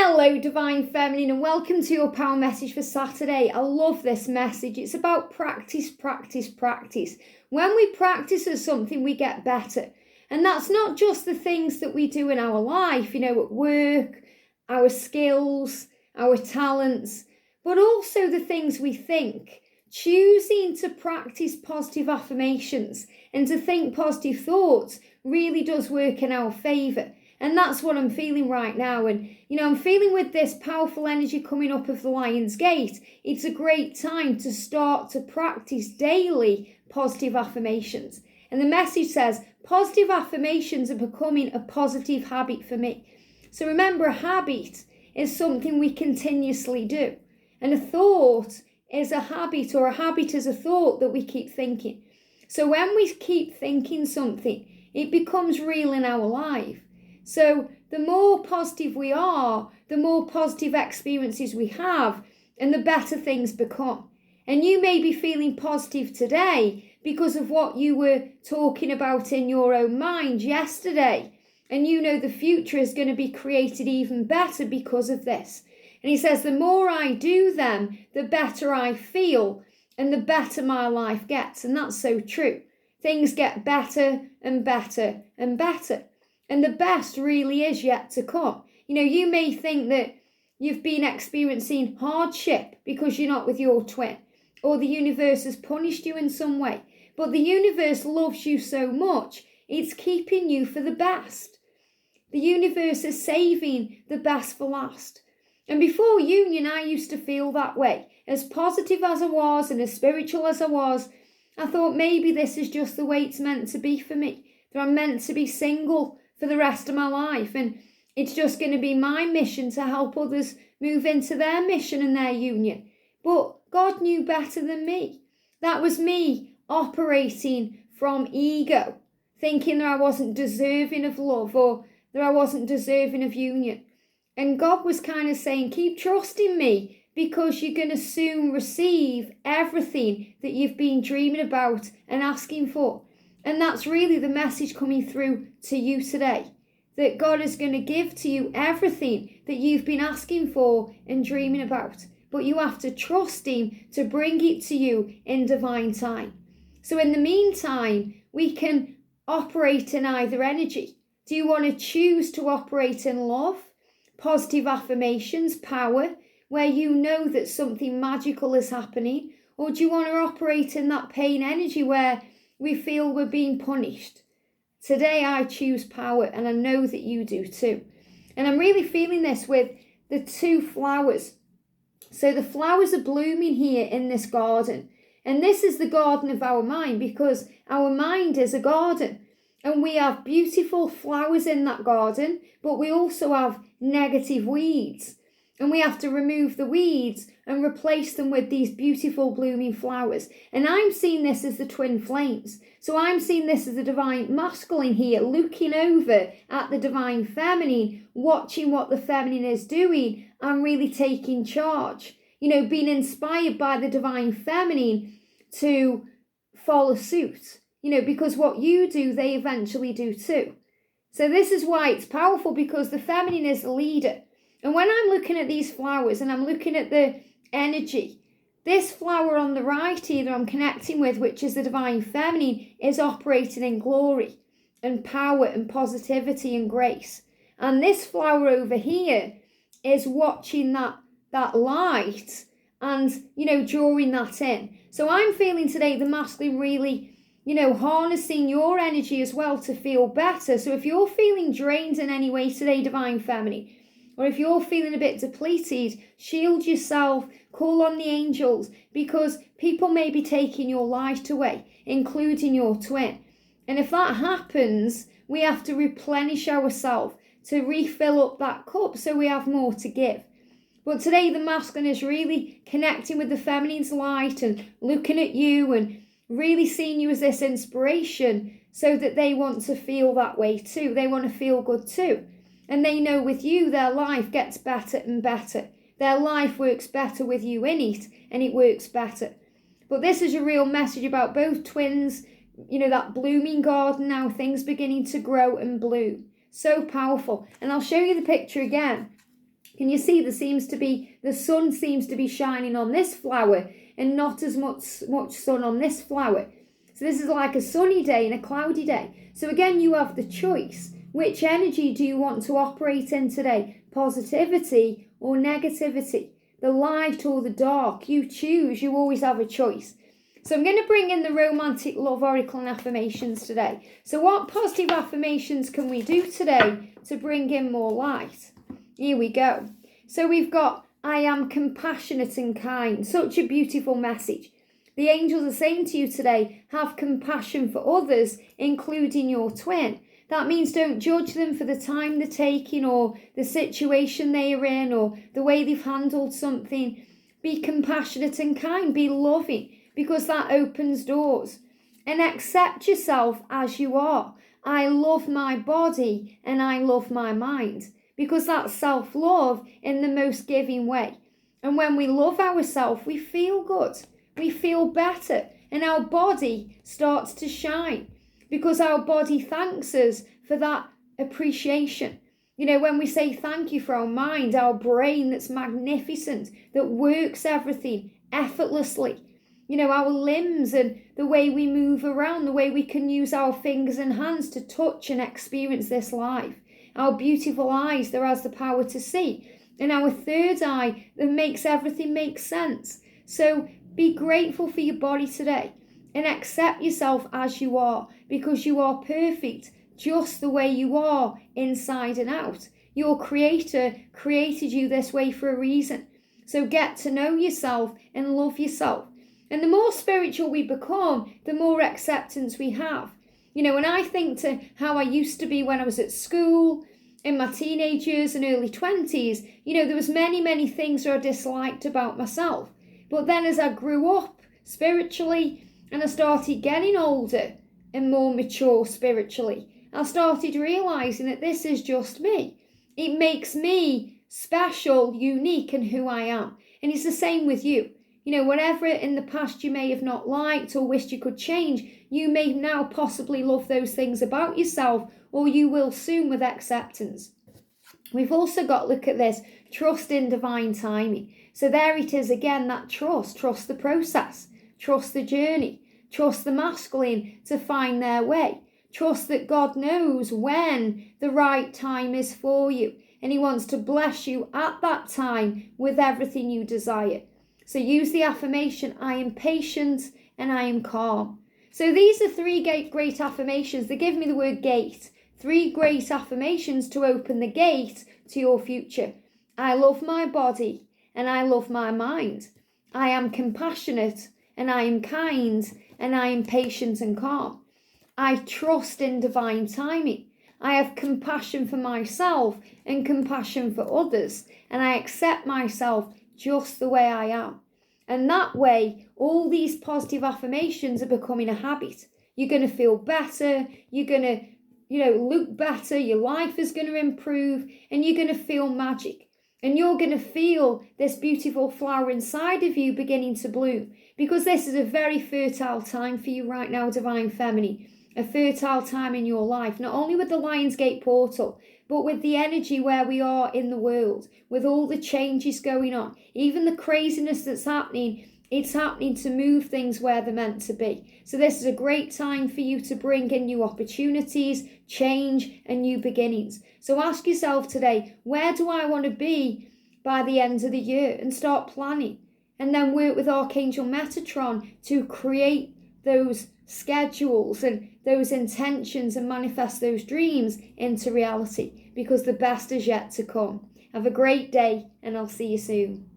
Hello, Divine Feminine, and welcome to your power message for Saturday. I love this message. It's about practice, practice, practice. When we practice at something, we get better. And that's not just the things that we do in our life, at work, our skills, our talents, but also the things we think. Choosing to practice positive affirmations and to think positive thoughts really does work in our favour. And that's what I'm feeling right now. And, I'm feeling with this powerful energy coming up of the Lion's Gate, it's a great time to start to practice daily positive affirmations. And the message says, positive affirmations are becoming a positive habit for me. So remember, a habit is something we continuously do. And a thought is a habit, or a habit is a thought that we keep thinking. So when we keep thinking something, it becomes real in our life. So the more positive we are, the more positive experiences we have, and the better things become. And you may be feeling positive today because of what you were talking about in your own mind yesterday. And the future is going to be created even better because of this. And he says, the more I do them, the better I feel and the better my life gets. And that's so true. Things get better and better and better. And the best really is yet to come. You may think that you've been experiencing hardship because you're not with your twin, or the universe has punished you in some way. But the universe loves you so much, it's keeping you for the best. The universe is saving the best for last. And before union, I used to feel that way. As positive as I was and as spiritual as I was, I thought maybe this is just the way it's meant to be for me. That I'm meant to be single for the rest of my life, and it's just going to be my mission to help others move into their mission and their union. But God knew better than me. That was me operating from ego, thinking that I wasn't deserving of love or that I wasn't deserving of union. And God was kind of saying, keep trusting me, because you're going to soon receive everything that you've been dreaming about and asking for. And that's really the message coming through to you today, that God is going to give to you everything that you've been asking for and dreaming about. But you have to trust Him to bring it to you in divine time. So in the meantime, we can operate in either energy. Do you want to choose to operate in love, positive affirmations, power, where you know that something magical is happening? Or do you want to operate in that pain energy where we feel we're being punished? Today I choose power, and I know that you do too. And I'm really feeling this with the two flowers. So the flowers are blooming here in this garden. And this is the garden of our mind, because our mind is a garden. And we have beautiful flowers in that garden, but we also have negative weeds. And we have to remove the weeds and replace them with these beautiful blooming flowers. And I'm seeing this as the twin flames. So I'm seeing this as the divine masculine here, looking over at the divine feminine, watching what the feminine is doing and really taking charge. Being inspired by the divine feminine to follow suit. Because what you do, they eventually do too. So this is why it's powerful, because the feminine is the leader. And when I'm looking at these flowers and I'm looking at the energy, this flower on the right here that I'm connecting with, which is the divine feminine, is operating in glory and power and positivity and grace. And this flower over here is watching that light and, drawing that in. So I'm feeling today the masculine really, harnessing your energy as well to feel better. So if you're feeling drained in any way today, divine feminine, or if you're feeling a bit depleted, shield yourself, call on the angels, because people may be taking your light away, including your twin. And if that happens, we have to replenish ourselves to refill up that cup so we have more to give. But today the masculine is really connecting with the feminine's light and looking at you and really seeing you as this inspiration, so that they want to feel that way too. They want to feel good too. And they know with you, their life gets better and better. Their life works better with you in it, and it works better. But this is a real message about both twins, that blooming garden now, things beginning to grow and bloom. So powerful. And I'll show you the picture again, Can you see the sun seems to be shining on this flower and not as much sun on this flower? So this is like a sunny day and a cloudy day. So again, you have the choice. Which energy do you want to operate in today? Positivity or negativity? The light or the dark? You choose. You always have a choice. So I'm going to bring in the romantic love oracle and affirmations today. So what positive affirmations can we do today to bring in more light? Here we go. So we've got, I am compassionate and kind. Such a beautiful message. The angels are saying to you today, have compassion for others, including your twin. That means don't judge them for the time they're taking or the situation they are in or the way they've handled something. Be compassionate and kind. Be loving, because that opens doors. And accept yourself as you are. I love my body and I love my mind, because that's self-love in the most giving way. And when we love ourselves, we feel good. We feel better, and our body starts to shine because our body thanks us for that appreciation. You know, when we say thank you for our mind, our brain that's magnificent, that works everything effortlessly, you know, our limbs and the way we move around, the way we can use our fingers and hands to touch and experience this life, our beautiful eyes that has the power to see, and our third eye that makes everything make sense. So be grateful for your body today and accept yourself as you are, because you are perfect just the way you are inside and out. Your creator created you this way for a reason. So get to know yourself and love yourself. And the more spiritual we become, the more acceptance we have. You know, when I think to how I used to be when I was at school, in my teenage years and early 20s, you know, there was many things that I disliked about myself. But then as I grew up spiritually and I started getting older and more mature spiritually, I started realising that this is just me. It makes me special, unique in who I am. And it's the same with you. You know, whatever in the past you may have not liked or wished you could change, you may now possibly love those things about yourself, or you will soon with acceptance. We've also got, look at this, trust in divine timing. So there it is again, that trust. Trust the process. Trust the journey. Trust the masculine to find their way. Trust that God knows when the right time is for you. And he wants to bless you at that time with everything you desire. So use the affirmation, I am patient and I am calm. So these are three great affirmations. They give me the word gate. 3 great affirmations to open the gate to your future. I love my body and I love my mind. I am compassionate and I am kind and I am patient and calm. I trust in divine timing. I have compassion for myself and compassion for others, and I accept myself just the way I am. And that way, all these positive affirmations are becoming a habit. You're going to feel better, you're going to look better, your life is going to improve, and you're going to feel magic. And you're going to feel this beautiful flower inside of you beginning to bloom, because this is a very fertile time for you right now, Divine Feminine. A fertile time in your life, not only with the Lionsgate portal, but with the energy where we are in the world, with all the changes going on, even the craziness that's happening. It's happening to move things where they're meant to be. So this is a great time for you to bring in new opportunities, change, and new beginnings. So ask yourself today, where do I want to be by the end of the year? And start planning. And then work with Archangel Metatron to create those schedules and those intentions and manifest those dreams into reality, because the best is yet to come. Have a great day, and I'll see you soon.